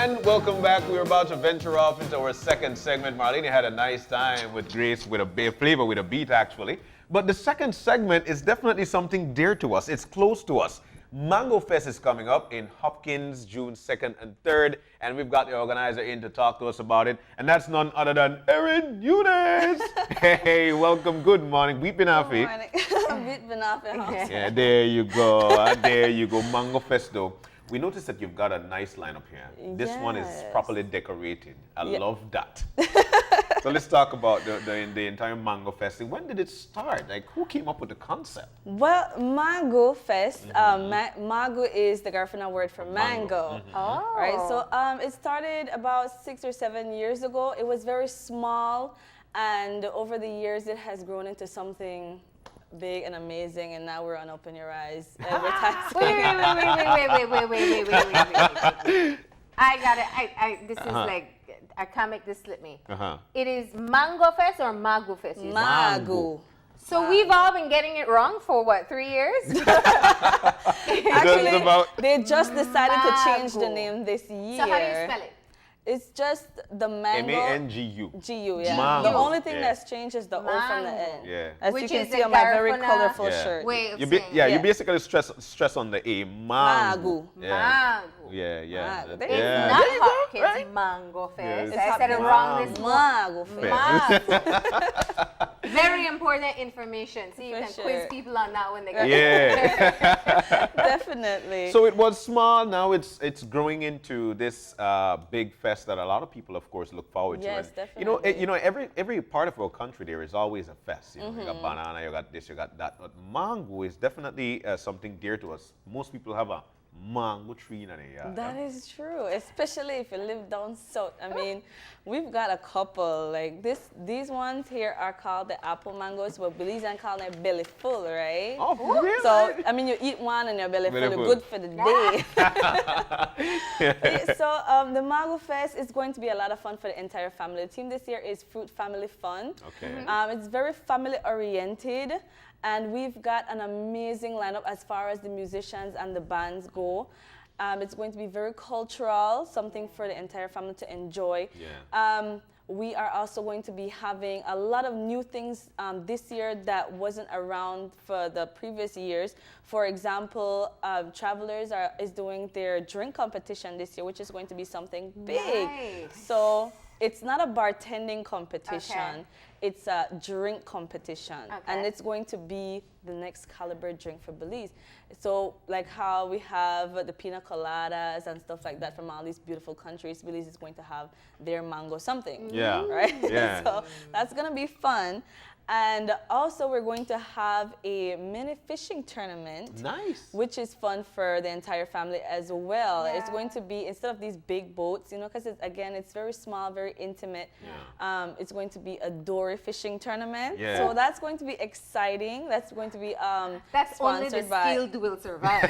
And welcome back. We're about to venture off into our second segment. Marlene had a nice time with Grace with a flavor, with a beat actually. But the second segment is definitely something dear to us. It's close to us. Mangofest is coming up in Hopkins, June 2nd and 3rd. And we've got the organizer in to talk to us about it. And that's none other than Erin Nunez. Hey, welcome. Good morning. We've been off it. We've been off it. Yeah, there you go. There you go. Mangofest though. We noticed that you've got a nice lineup here. This one is properly decorated. I love that. So let's talk about the entire Mango Fest. When did it start? Like, who came up with the concept? Well, Mangofest, Mango is the Garifuna word for mango. Oh. Right, so it started about 6 or 7 years ago. It was very small, and over the years it has grown into something big and amazing, and now we're on Open Your Eyes advertising. Wait. I got it. This is like, I can't make this slip me. It is Mango Fest or Magu Fest? Magu. So we've all been getting it wrong for what, 3 years? Actually, they just decided to change the name this year. So how do you spell it? It's just the mango. M-A-N-G-U. G-U, yeah. Mango. The only thing that's changed is the O from the end. Yeah. As Which you can is see the on my very Garifuna colorful shirt. way of You saying basically stress on the A. Mango. Magu. Yeah. Mango. Yeah. Magu. It's Yeah. not There you go, Hopkins right? Mango Fest. Yes. I said it wrong this morning. Magu Fest. Very important information. See, you For can sure. quiz people on that when they get Yeah. Definitely. So it was small. Now it's growing into this big fest that a lot of people, of course, look forward to. Yes, And, definitely. Every part of our country there is always a fest. You got banana, you got this, you got that. But mango is definitely something dear to us. Most people have a mango tree in their yard. That is true, especially if you live down south. I mean, we've got a couple like this. These ones here are called the apple mangoes, but Belize and call them belly full, right? Oh, really? So I mean, you eat one and your belly full. You're good for the day. So the Mango Fest is going to be a lot of fun for the entire family. The theme this year is Fruit Family Fun. Okay. It's very family oriented. And we've got an amazing lineup as far as the musicians and the bands go. It's going to be very cultural, something for the entire family to enjoy. Yeah. We are also going to be having a lot of new things this year that wasn't around for the previous years. For example, Travelers is doing their drink competition this year, which is going to be something big. Nice. So it's not a bartending competition. Okay. It's a drink competition, and Okay. it's going to be the next caliber drink for Belize. So like how we have the pina coladas and stuff like that from all these beautiful countries, Belize is going to have their mango something. Yeah. Right? Yeah. So that's going to be fun. And also we're going to have a mini fishing tournament. Nice. Which is fun for the entire family as well. Yeah. It's going to be, instead of these big boats, because it's very small, very intimate. Yeah. It's going to be a dory fishing tournament. Yeah. So that's going to be exciting. That's going to be That's only the sponsored by. skilled will survive.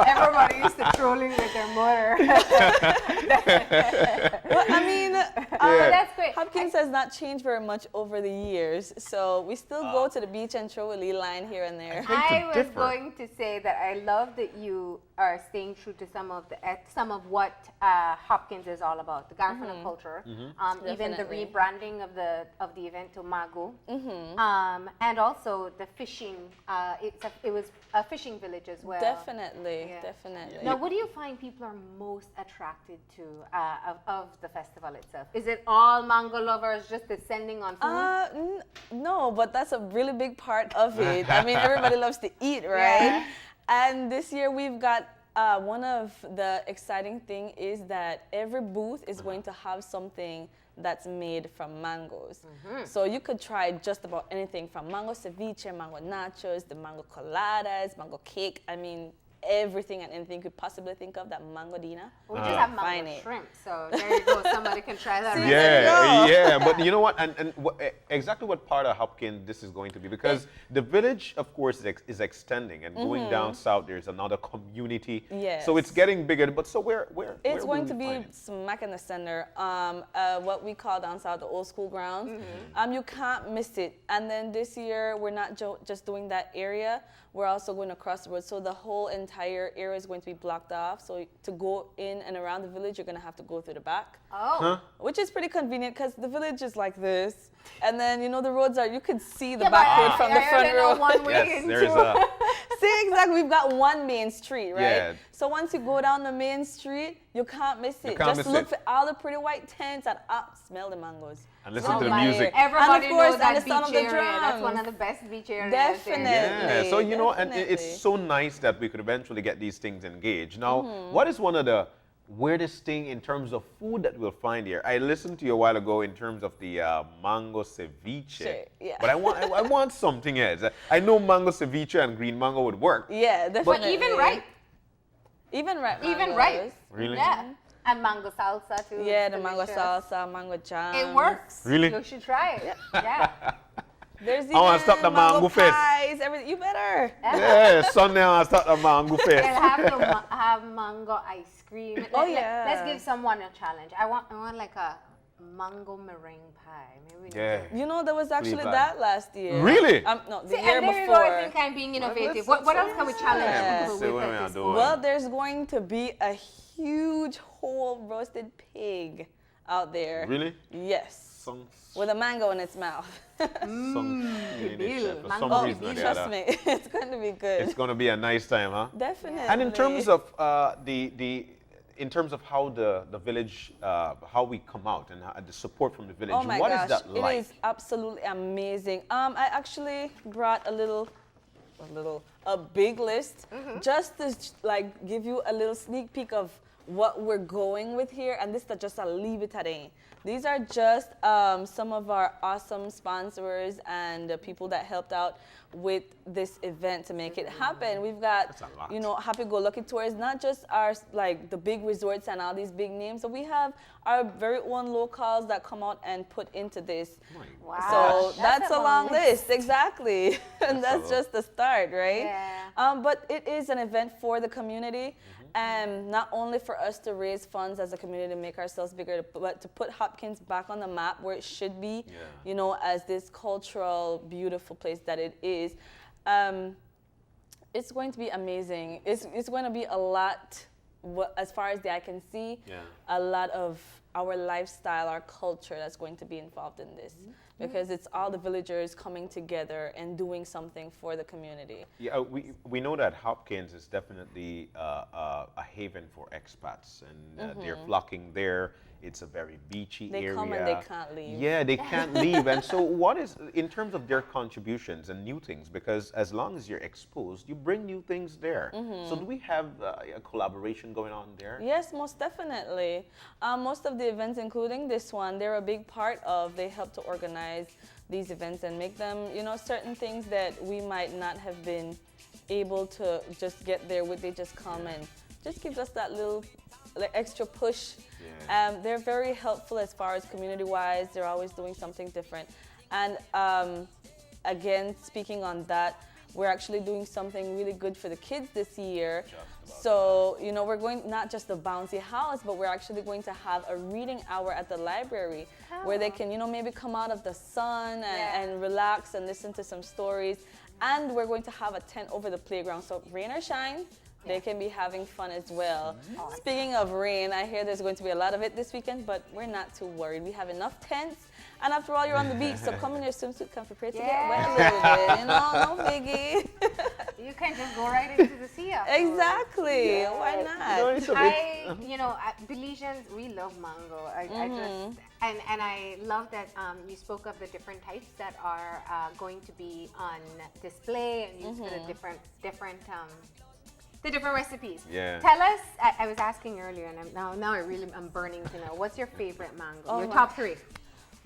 Everybody used to trolling with their motor. Well, I mean, But that's great. Hopkins has not changed very much over the years. So we still go to the beach and throw a little line here and there. I was differ. going to say that I love that you are staying true to some of what Hopkins is all about, the Garifuna culture, even the Definitely. rebranding of the event to Magu, and also the fishing. It was a fishing village as well. Definitely, Yeah. definitely. Now, what do you find people are most attracted to of the festival itself? Is it all mango lovers just descending on food? No, but that's a really big part of it. I mean, everybody loves to eat, right? Yeah. And this year we've got one of the exciting thing is that every booth is going to have something that's made from mangoes. So you could try just about anything from mango ceviche, mango nachos, the mango coladas, mango cake. I mean, everything and anything you could possibly think of that mango dina. We just have Find mango it. shrimp, so there you go. Somebody can try that. right Yeah. But you know what? And exactly what part of Hopkins this is going to be, because the village, of course, is extending, and going down south, there's another community. Yes. So it's getting bigger. But so where It's will going we to be find it? smack in the center, what we call down south the old school grounds. You can't miss it. And then this year, we're not just doing that area. We're also going across the road. So the whole entire entire area is going to be blocked off. So to go in and around the village, you're going to have to go through the back. Oh. Which is pretty convenient because the village is like this. And then, you know, the roads are, you can see the Yeah, back but road from the front road. One way Yes, into. there is a. See, exactly. We've got one main street, right? Yeah. So once you go down the main street, you can't miss it. can't Just miss look it. for all the pretty white tents and smell the mangoes. And listen to the my music. Everybody And of course, knows that and the sound beach of the area. That's drums. one of the best beach areas. Definitely. There. Yeah, so you know, and it's Definitely. so nice that we could eventually get these things engaged. Now, Mm-hmm. what is one of the weirdest thing in terms of food that we'll find here? I listened to you a while ago in terms of the mango ceviche, Sure, yeah. but I want something else. I know mango ceviche and green mango would work. Yeah, But definitely. even ripe. Even ripe Even mangoes. ripe. Really? Yeah. And mango salsa too. Yeah, It's the mango delicious. salsa, mango jam. It works. Really? You should try it. Yeah. There's even I wanna stop the mango fest. pies, everything. You better. Yeah, Sunday I'll start the mango They'll fest. have to have mango ice cream. Yeah. Let's give someone a challenge. I want like a mango meringue pie. Maybe we need Yeah. to- You know, there was actually Flavor. that last year. Really? No, the See, year and there you go. before. I think I'm being innovative. let's- What else can we challenge Yeah. people See with what at we are this doing. point? Well, there's going to be a huge whole roasted pig out there. Really? Yes. Some, With a mango in its mouth. some, Bill, for mango some Oh, reason or the trust other. me, it's going to be good. It's going to be a nice time, huh? Definitely. And in terms of in terms of how the village, how we come out and the support from the village, Oh my what gosh, is that like? it is absolutely amazing. I actually brought a big list just to like give you a little sneak peek of what we're going with here, and this is just a leave it at it. These are just some of our awesome sponsors and the people that helped out with this event to make it happen. We've got, That's a lot. you know, Happy Go Lucky Tours, not just our like the big resorts and all these big names. So we have our very own locals that come out and put into this. Wow. So that's a long list, exactly. And that's just the start, right? Yeah. But it is an event for the community, and not only for us to raise funds as a community to make ourselves bigger, but to put Hopkins back on the map where it should be, you know, as this cultural, beautiful place that it is. It's going to be amazing. It's going to be a lot, as far as the eye can see, a lot of our lifestyle, our culture that's going to be involved in this. Because it's all the villagers coming together and doing something for the community. Yeah, we know that Hopkins is definitely a haven for expats, and they're flocking there. It's a very beachy They area. come and they can't leave. Yeah, they can't leave. And so what is, in terms of their contributions and new things, because as long as you're exposed, you bring new things there. So do we have a collaboration going on there? Yes, most definitely. Most of the events, including this one, they're a big part of. They help to organize these events and make them, you know, certain things that we might not have been able to just get there with. They just come and just give us that little extra push. They're very helpful as far as community-wise. They're always doing something different. And again, speaking on that, we're actually doing something really good for the kids this year. So, you know, we're going not just a bouncy house, but we're actually going to have a reading hour at the library where they can, you know, maybe come out of the sun and relax and listen to some stories. And we're going to have a tent over the playground. So rain or shine, they can be having fun as well. Speaking of rain, I hear there's going to be a lot of it this weekend, but we're not too worried. We have enough tents. And after all, you're on the beach, so come in your swimsuit, come prepared to get wet a little bit, you know, no biggie. You can just go right into the sea afterwards. Exactly, why not? You know, Belizeans, we love mango. I just, and I love that you spoke of the different types that are going to be on display and used for the different recipes. Yeah. Tell us, I was asking earlier, and now I'm burning to know, what's your favorite mango? Your top three?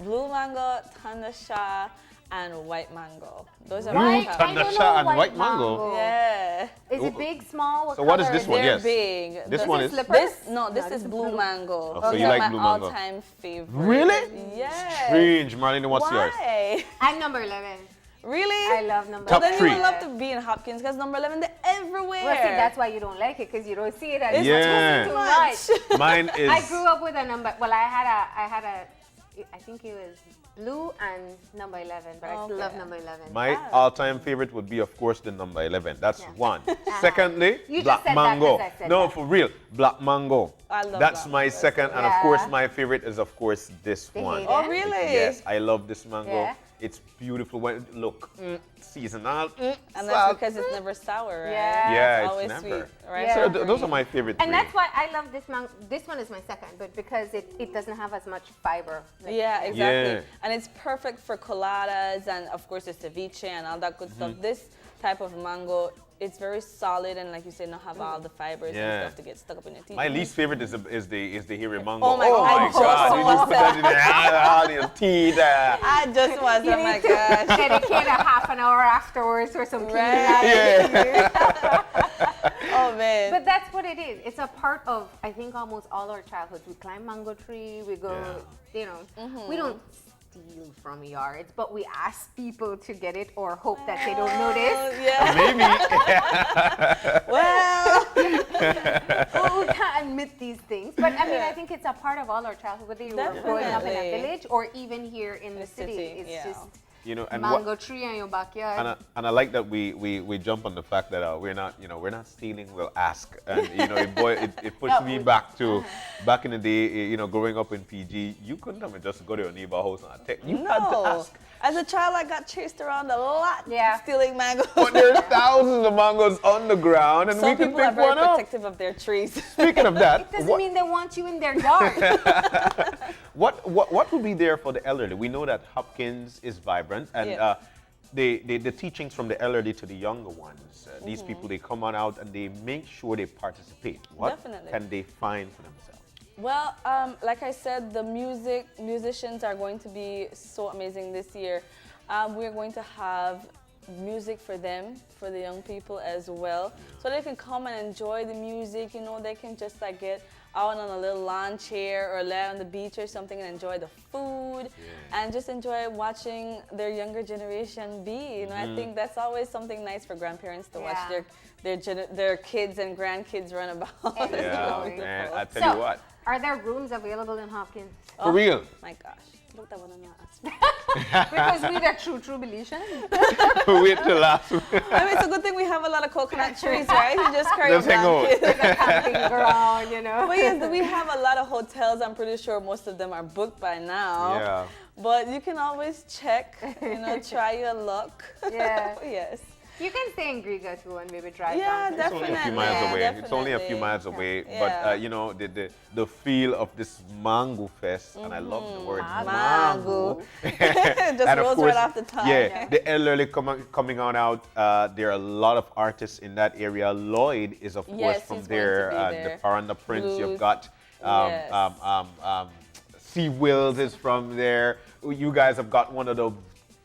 Blue mango, Tandasha, and white mango. Those are Blue my top. Tandasha and white mango. Yeah. Is it big, small? So what is color this one? They're Yes. big. This one is. Slippers? This is blue mango. Oh, so Those you are like my blue mango? all-time favorite. Really? Yes. Strange, Marlene. What's yours? Why? I'm number 11. Really? I love number Top 11. Then three. you would love to be in Hopkins because number 11, they're everywhere. Well, see, that's why you don't like it, because you don't see it as Yeah. too much. Mine is. I grew up with a number. Well, I had a I think it was blue and number 11, but I still love number 11. My all-time favorite would be, of course, the number 11. That's one. Uh-huh. Secondly, You just black said that mango. 'cause I said No, that. for real, black mango. I love That's black my mango. second, and of Yeah. course, my favorite is, of course, this The one. Hayden. Oh, really? Yes, I love this mango. Yeah. It's beautiful. When look, seasonal. And that's salt. because it's never sour, right? Yeah. Yeah, It's always never. sweet, right? Yeah. So those are my favorite And three. that's why I love this mango. This one is my second, but because it doesn't have as much fiber. Like- Yeah, exactly. Yeah. And it's perfect for coladas and of course the ceviche and all that good stuff. This type of mango, it's very solid and like you said, not have all the fibers Yeah. and stuff to get stuck up in your teeth. My least favorite is the hairy mango. Oh my God, I just You just put that in all your teeth. I just was, You oh my need to gosh. dedicate a half an hour afterwards for some Right. yeah. Oh man. But that's what it is. It's a part of, I think, almost all our childhoods. We climb mango tree, we go, you know, we don't steal from yards, but we ask people to get it or hope that they don't notice. Yeah. Maybe. Well, Well, we can't admit these things. But I mean, I think it's a part of all our childhood, whether you were growing up in a Definitely. village or even here in the city. city, It's yeah. just You know, and mango what, tree in your backyard. and I like that we jump on the fact that we're not, we're not stealing. We'll ask, and it pushed me back to back in the day. Growing up in PG, you couldn't have just go to your neighbor house and take. You had to no. ask. As a child, I got chased around a lot Yeah. stealing mangoes. But there's thousands of mangoes on the ground, and Some we can people are pick very one up. protective of their trees. Speaking of that, It doesn't mean they want you in their yard. what would be there for the elderly? We know that Hopkins is vibrant, and Yeah. the teachings from the elderly to the younger ones. These people, they come on out and they make sure they participate. What Definitely. can they find for themselves? Well, like I said, the musicians are going to be so amazing this year. We're going to have music for them, for the young people as well, so they can come and enjoy the music. They can just like get out on a little lawn chair or lay on the beach or something and enjoy the food and just enjoy watching their younger generation be. I think that's always something nice for grandparents to watch their kids and grandkids run about. Yeah, Yeah, Wonderful. man, I tell you what. Are there rooms available in Hopkins? For real. My gosh, look that one on us. Because we're the true Belician. Wait till last week. I mean, it's a good thing we have a lot of coconut trees, right? You just carry Just a hang out. blanket. There's a camping ground, you know. But yes, we have a lot of hotels. I'm pretty sure most of them are booked by now. Yeah. But you can always check, try your luck. Yeah. Yes. You can stay in Griga too and maybe drive Yeah, down. It's only a few miles Definitely, away. It's only a few definitely. miles away. Yeah. But the feel of this Mangofest, and I love the word Mango. Just And of rolls course, right off the tongue. Yeah, the elderly coming on out. There are a lot of artists in that area. Lloyd is, of course, Yes, from he's going there. to be there. The Paranda Prince. Blues. You've got Yes. Sea Wills is from there. You guys have got one of the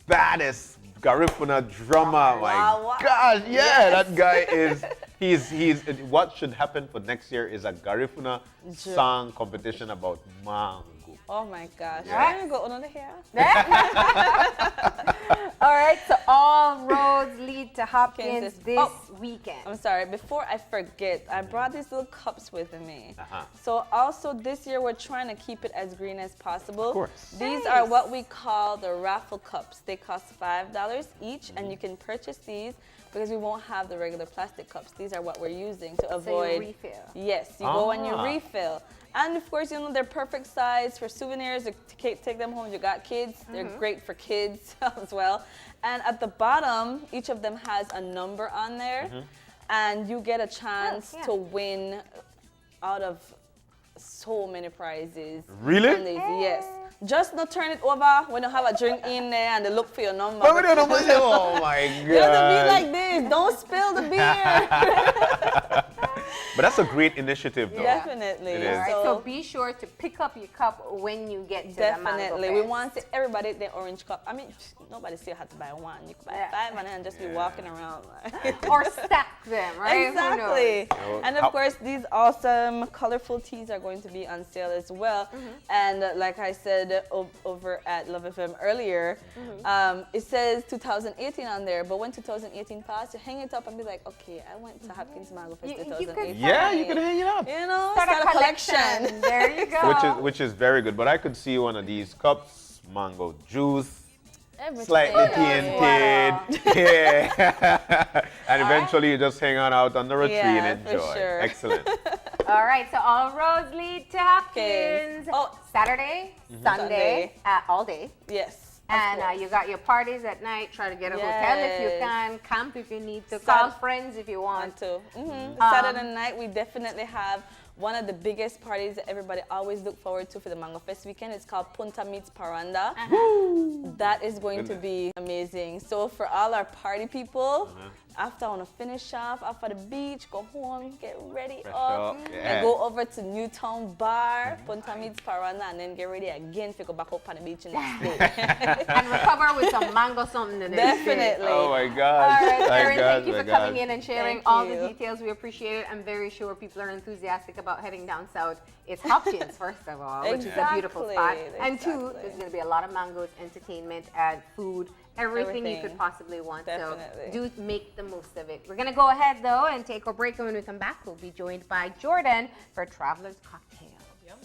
baddest Garifuna drummer. My Wow. gosh, yeah, Yes. that guy is. He's. What should happen for next year is a Garifuna song competition about mango. Oh my gosh. Yeah. Can you go under here? All right, so all roads lead to Hopkins Kansas. this Oh. weekend. I'm sorry, before I forget, I brought these little cups with me. Uh-huh. So also this year we're trying to keep it as green as possible. Of course. These Nice. are what we call the raffle cups. They cost $5 each and you can purchase these because we won't have the regular plastic cups. These are what we're using to avoid. refill. Yes, you go and you Ah. refill. And of course, they're perfect size for souvenirs. To take them home. You got kids. They're great for kids as well. And at the bottom, each of them has a number on there, and you get a chance yeah. to win out of so many prizes. Really? from these. Yes. Just not turn it over when you have a drink in there and they look for your number. Oh my god. You have to be like this. Don't spill the beer. But that's a great initiative, though. Definitely. It is. All right, so be sure to pick up your cup when you get to Definitely. the We Mango want everybody the orange cup. I mean, nobody still had to buy one. You could buy Yeah. 5 and then just be walking around. Fest. Or stack them, right? Who knows? Exactly. knows? And of course, these awesome colorful teas are going to be on sale as well. And like I said over at Love FM earlier, it says 2018 on there. But when 2018 passed, you hang it up and be like, okay, I went to Hopkins Mangofest You could 2018. Yeah, you can hang it up. You know, Start a collection. collection. There you go. Which is very good. But I could see one of these cups, mango juice, Everything. slightly tinted. Yeah. And eventually you just hang on out under a tree Yeah, and for enjoy. sure. Excellent. All right, so all roads lead to Hopkins. Oh. Saturday, Mm-hmm. Sunday, all day. Yes. And you got your parties at night. Try to get a hotel if you Yes. can. Camp if you need to. Call friends if you want. Want to. Saturday night, we definitely have one of the biggest parties that everybody always look forward to for the Mangofest weekend. It's called Punta Meets Paranda. That is going to be amazing. So for all our party people, after I want to finish off after the beach, go home, get ready Fresh up, up, yeah. and go over to Newtown Bar, Punta Meets Paranda, and then get ready again to go back up on the beach the next day. And recover with some mango something the next day. Definitely. Oh my All gosh. right, My Erin, thank gosh, you my for coming gosh. in and sharing Thank all the you. details. We appreciate it. I'm very sure people are enthusiastic about heading down south. It's Hopkins, first of all, which is a beautiful spot. Exactly, And two, exactly. there's going to be a lot of mangoes, entertainment, and food, everything you could Everything. possibly want. Definitely. So do make the most of it. We're going to go ahead, though, and take a break. And when we come back, we'll be joined by Jordan for Traveler's Cocktail. Yummy.